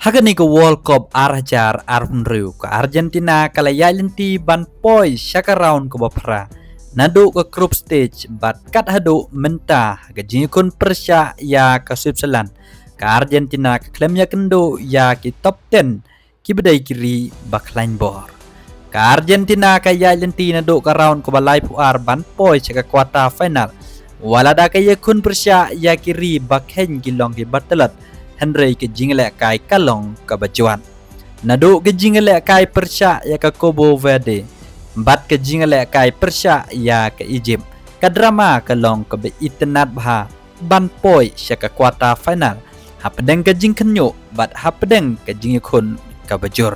Hagani ke World Cup Arjar Arunriu ke Argentina kala yalinti ban poi shaka round ke bapra. Nadu ke group stage bat kat hadu mentah ke jinkun Persya ya ke Switzerland ke Argentina ke klemnya kendo ya ki top 10 ki bedai kiri baklain bor. Ke Argentina ke yalinti nadu ke round ke balai puar ban poi shaka kuarta final. Walada ke yakun Persya ya kiri bakhen gilong ki batelat Henry ke jingle kai kalong ke bajuan. Nadu ke jingle kai Persya ya ke Cabo Verde. Bat ke jingle kai Persya ya ke Egypt. Ke drama ke long ke be itenat bah ban poi sya ke kuarta final. Hapedeng ke jing kenyo bat hapedeng ke jing kun ke bajur.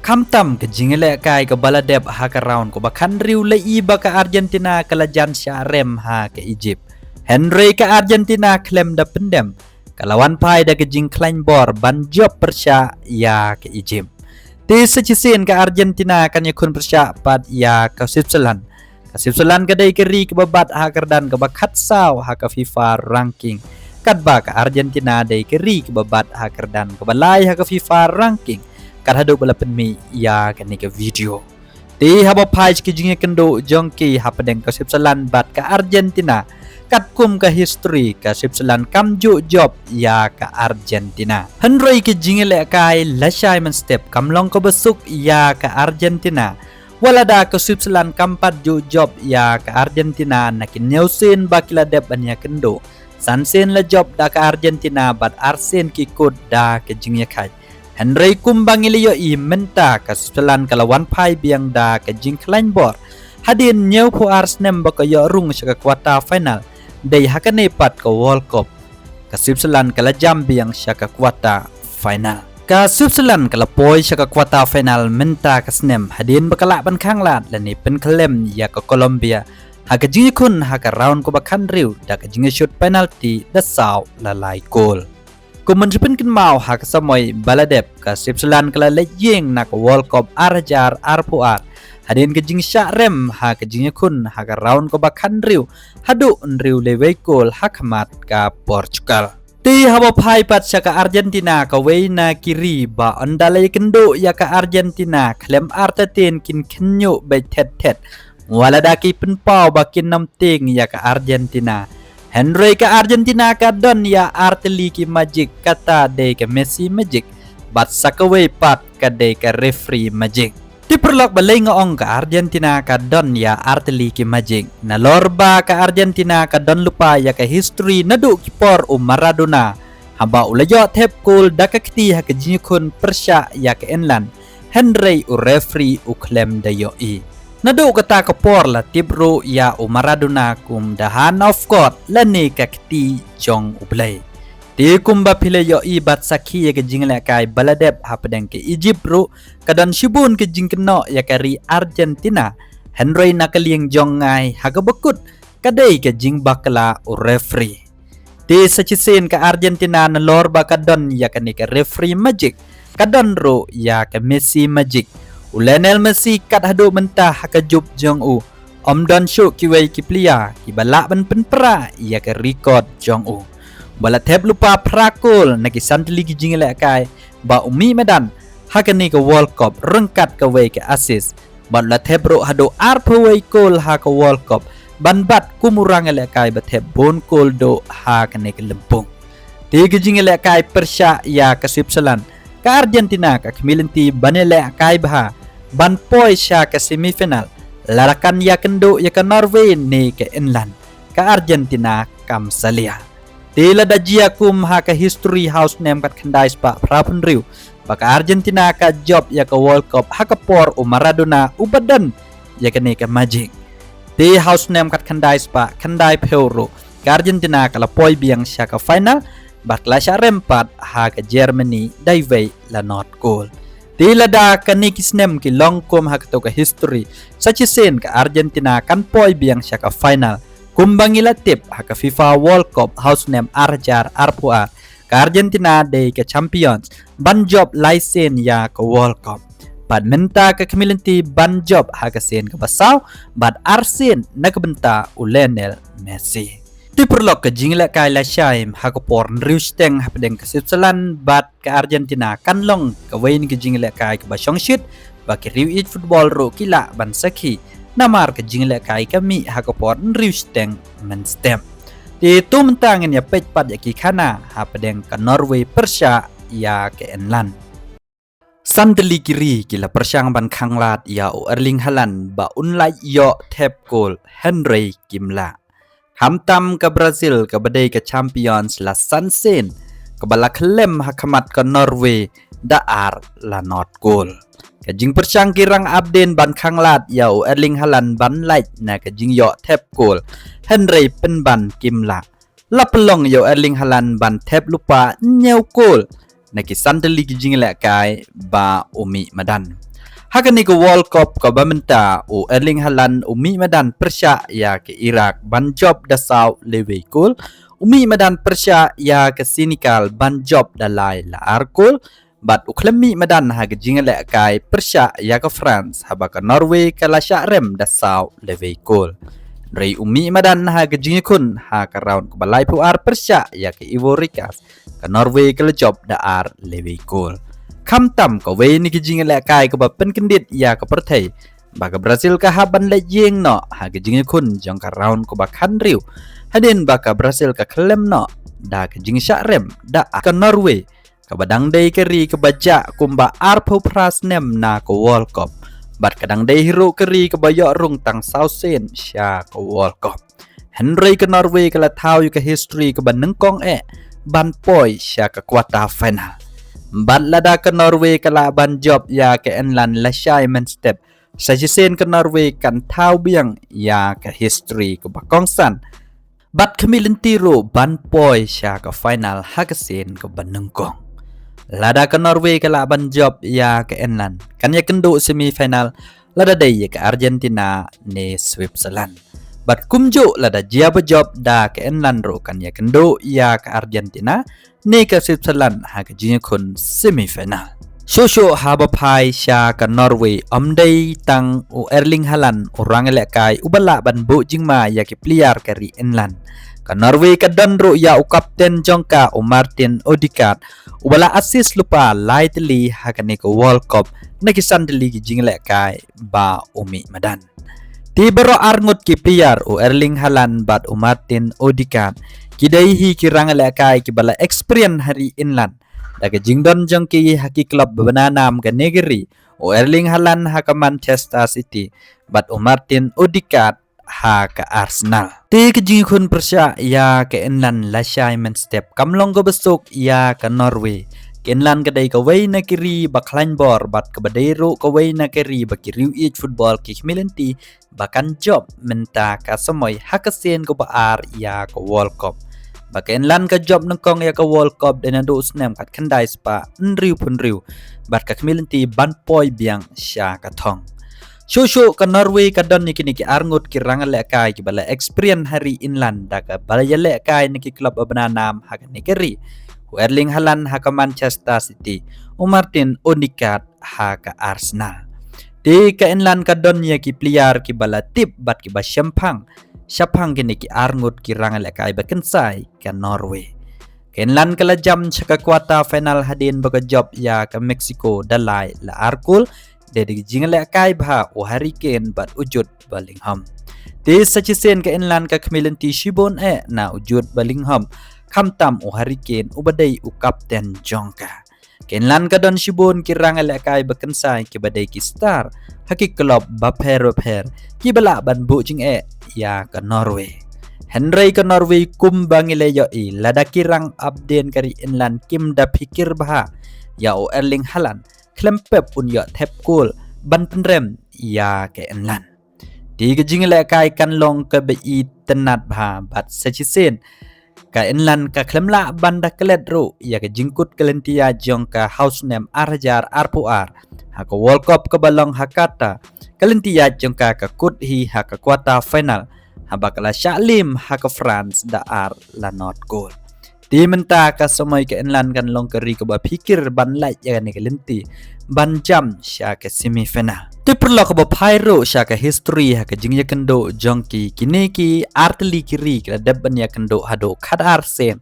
Kamtam ke jingle kai ke baladeb ha ke round ko bakan riu lei ba ke Argentina ke lajan sya rem ha ke Egypt. Henry ke Argentina klem da pendem. Kalawan pai da kejing klain bor ban job Persya ya ke Egypt. Ti sejisin ke Argentina kan yakun Persya pad ya ke Switzerland. Ke Switzerland kadai keri ke babat ha kerdan ke bakat saw ha ke FIFA ranking. Kadba ke Argentina dai keri ke babat ha kerdan ke balai ha ke FIFA ranking. Kad hadu bala penmi ya ke ni ke video. Ti haba pai ke jinge kendo jongki ha pedeng ke Switzerland bat ke Argentina. Kat kum ke history ke Switzerland kamju job ya ke Argentina. Henry ke jingile kai lasai men step kamlong ke besuk ya ke Argentina. Walada ke Switzerland kampat ju job ya ke Argentina nakin nyausin bakila deb anya kendo. Sansen la job da ke Argentina bat arsen kikut da ke jingye kai. Henry kum bangilio i menta ke Switzerland kalawan pai biang da ke jing klain bor. Hadin nyau pu Arsenal bakayo rung sa kuarta final. Day hakane pat ke World Cup ke Switzerland kala jambi yang syaka kuarta final. Ke Switzerland kala poi syaka kuarta final menta ke snem hadin bakala ban khang lat lani pen klem ya ke Colombia. Haka jingi kun haka round ko bakan riu da ke jingi shoot penalty da saw la lai goal. Ko menjepen kin mau haka samoy baladep ke Switzerland kala lejeng na ke World Cup arjar arpuar. Hadin ke jing syak rem ha ke jing kun ha ke round ko bakan riu hadu riu lewe gol hakamat ke Portugal. Ti haba pai pat sya ke Argentina ke weina kiri ba ondalai kendo ya ke Argentina klem artatin kin kenyo by tet waladaki penpau bakin namting ya ke Argentina. Henry ke Argentina ke don ya arteli ki magic kata de ke Messi magic bat sakaway pat ke de ke referee magic. Ti perlok balay ngoong ke Argentina ka don ya arteli ki magic. Na lorba ke Argentina ka don lupa ya ke history nadu kipor Maradona. Hamba ulayo tep kul da kakti ha ke jinyukun Persya ya ke Enland. Henry u referee u klem da yoi. Nadu kata kapor la tibro ya Maradona kum dahan of court lani kakti jong ublay. Ti kumba pile yo ibat saki ya ke jingle kai baladep hapedeng ke Egypt bro kadan shibun ke jingkeno ya kari Argentina. Henry nakalieng jong ngai haga bekut kadai ke jing bakla u referee. Ti sachisin ke Argentina na lor bakadon ya ke ni ke referee magic kadon ro ya ke Messi magic. Lionel Messi kat hadu mentah haka jub jong u. Om don show kiwai kiplia ki balak ban penpera ya ke record jong u. Bala tep lupa prakul naki santli ki jingle kai ba umi medan hakani ke World Cup rengkat ke wei ke assist ba la tep ro hado arpo wei kol ha ke World Cup ban bat kumurang le kai ba tep bon kol do ha kane ke lempung. Ti ki jingle kai Persya ya ke Switzerland ke Argentina ke kemilinti banele kai bah ban poi sya ke semifinal larakan ya kendo ya ke Norway ni ke England ke Argentina kam salia. Tila da jia kum ha ke history house name kat kandai spa prapun riu baka Argentina ka job ya ke World Cup ha ke por Maradona ubadan ya ke ni ke magic. Ti house name kat kandai spa kandai peuro ke Argentina kala poi biang sya ke final bakla sya rempat ha ke Germany daiwei la not goal. Tila da ke ni kisnem ki long kum ha ke to ke history sachisen ke Argentina kan poi biang sya ke final. Kumbangila tip haka FIFA World Cup house name arjar arpua ke Argentina de ke champions ban job laisen ya ke World Cup. Bad menta ke kemilinti ban job haka sen ke basau bad arsen na kebenta Lionel Messi. Ti perlok ke jingle kai la shaim ha ko por riusteng ha pedeng ke Switzerland bat ke Argentina kan long ke wain ke jingle kai ke basong shit ba ke riu it football ro kila ban sakhi namar ke jingle kai kami ha ko por riusteng men stem. Ti tum tangen ya pej pat ya ki khana ha pedeng ke Norway Persia ya ke Enland. Sandeli kiri kila persyang ban khanglat ya Erling Haaland ba unlai yo tap goal Henry Kimla. Hamtam ke Brazil ke badai ke Champions la Sansen ke bala klem hakamat ke Norway daar la not goal. Ke jing persyang kirang abden ban khanglat ya Erling Haaland ban light na ke jing yo tap goal Henry penban Kimla. La pelong yo Erling Haaland ban tap lupa nyau goal. Naki sandali ki jing lek kai ba umi madan. Hakani ke World Cup ke bamenta o Erling Haaland umi madan Persia ya ke Iraq ban job dasau lewe gol. Umi madan Persia ya ke Senegal ban job dalai la arkol. Bat uklemi madan ha ke jing lek kai Persia ya ke France haba ke Norway ke la rem dasau lewe gol. Ray umi madan ha ke jing kun ha ke round ke balai puar Persia ya ke Ivo Rikas ke Norway ke job daar lewe gol. Kam tam ke we ni ke jing lek kai ke ba pen kendit ya ke perthai ba ke Brazil ke ha ban le yeng no ha ke jing kun jong ke round ke ba kan riu. Hadin ba ke Brazil ke klem no da ke jing rem da ke Norway ke badang dei ke ri ke baja kumba arpo pras nem na ke World Cup. Bat kadang dei hero keri ke bayok rung tang Sausen sya ke World Cup. Henry ke Norway ke la tau ke history ke ban nengkong ban poi sya ke quarter final. Bat lada ke Norway ke la ban job ya ke Enland la syai men step. Sajisen ke Norway kan tau biang ya ke history ke bakong san. Bat kemilin tiro ban poi sya ke final hakasin ke ban nengkong. Lada ke Norway ke laban job ya ke Enland. Kan ya kendo semifinal lada day ya ke Argentina ne Switzerland. Bat kumjo lada jia job da ke Enland ro kan ya kendo ya ke Argentina ne ke Switzerland ha ke jinya kun semifinal. Shosho haba pai sya ke Norway omday tang u Erling Haaland orang elek kai ubala ban bu jingma ya ke player kari Enland. Ke Norway ke donro ya u kapten jongka u Martin Odegaard ubala assist lupa lightly hakane ke World Cup naki sandeli ki jinglek kai ba umi madan. Ti bero arngut ki player u Erling Haaland bat u Martin Odegaard kidai hi kirang lek kai ki bala experience hari England. Daga jingdon jongki haki klub bebananam ke negeri u Erling Haaland ha ke Manchester City bat u Martin Odegaard ha ke Arsenal. Ti ke jingkun Persia ya ke England la syai men step kamlong go besuk ya ke Norway. Ke England kedai ke wei na kiri baklain bor bat ke badero ke wei na kiri bakiriu ich football ki milenti bakan job menta ka semoy hakasen ke baar ya ke World Cup. Baka England ke job nengkong ya ke World Cup dan ado snem kat kendai spa nriu pun riu bat ke milenti ban poi biang sya ka thong. Shosho ke Norway ke don ni kini ki arngut ki rangal lek kai ki bala experience hari England da ke bala lek kai ni ki klub abananam ha ke negeri. Erling Haaland ha ke Manchester City, Martin Odegaard ha ke Arsenal. Di ke England ke don ya ki player ki bala tip bat ki ba Syapang kini ki arngut ki rangal lek kai ba kensai ke Norway. Ke England ke la jam ke quarter final hadin ba ke job ya ke Mexico dalai la arkul. Dari jinglek kai bha o Hurricane bat ujud Bellingham. Di sachisen ke England ke kemilenti shibon na ujud Bellingham. Kamtam o Hurricane ubadai u kapten jongka. Ke England ke don shibon kirang elek kai bekensai ke badai ki star. Haki klub baper ki bala ban bu jing ya ke Norway. Henry ke Norway kum bangile yo lada kirang abden kari England kim da pikir bha ya o Erling Haaland. Klempep pun ya tap goal ban penrem ya ke England. Di ke jinglek kai kan long ke bei tenat bha bat sachisen ka England ka klemla ban da kelet ro ya ke jingkut kelentia jong ka house name arjar arpuar ha ke World Cup ke balong hakata kelentia jong ka kut hi ha ke quarter final ha bakala Shalim ha ke France da ar la not goal. Ti menta ka somoy ka enlan kan long keri ka ba pikir ban lai ya ni ka lenti ban jam sya ka semifinal. Ti perlo ka ba pyro sya ka history ha ka jingya kendo jongki kini ki arteli kiri ka deban ya kendo hado kad arsen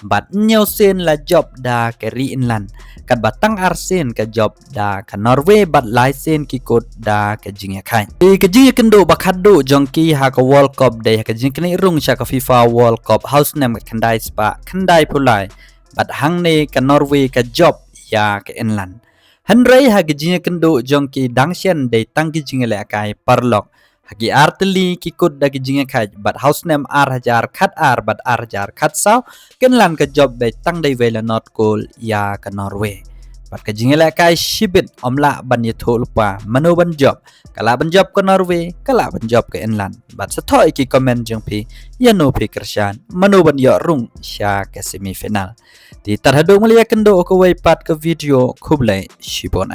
bat nyaw sen la job da keri inlan kat batang arsen ka job da ka Norway bat lai sen ki kot da ka jingya kai. Ti ka jingya kendo ba khado jongki ha ka World Cup day ha ka jing kini rung sya ka FIFA World Cup house name ka kandai spa kandai pulai bat hang ne ka Norway ka job ya ka inlan. Henry ha gijinya kendo jongki dangshen day tang gijinya le akai parlok hagi arteli kikut da gijinya kai bat house name hajar khat bat hajar khat sao kenlan ka job day tang day vela not cool ya ka Norway bat gijinya le akai shibit omla ban yetho lupa mano ban job kala ban job ka Norway kala ban job ka enlan bat sathoi ki comment jongpi yano pi kershan mano ban yo rung sya ka semifinal. Di terhadap melihat kendo ko way pat ke video kublai shibon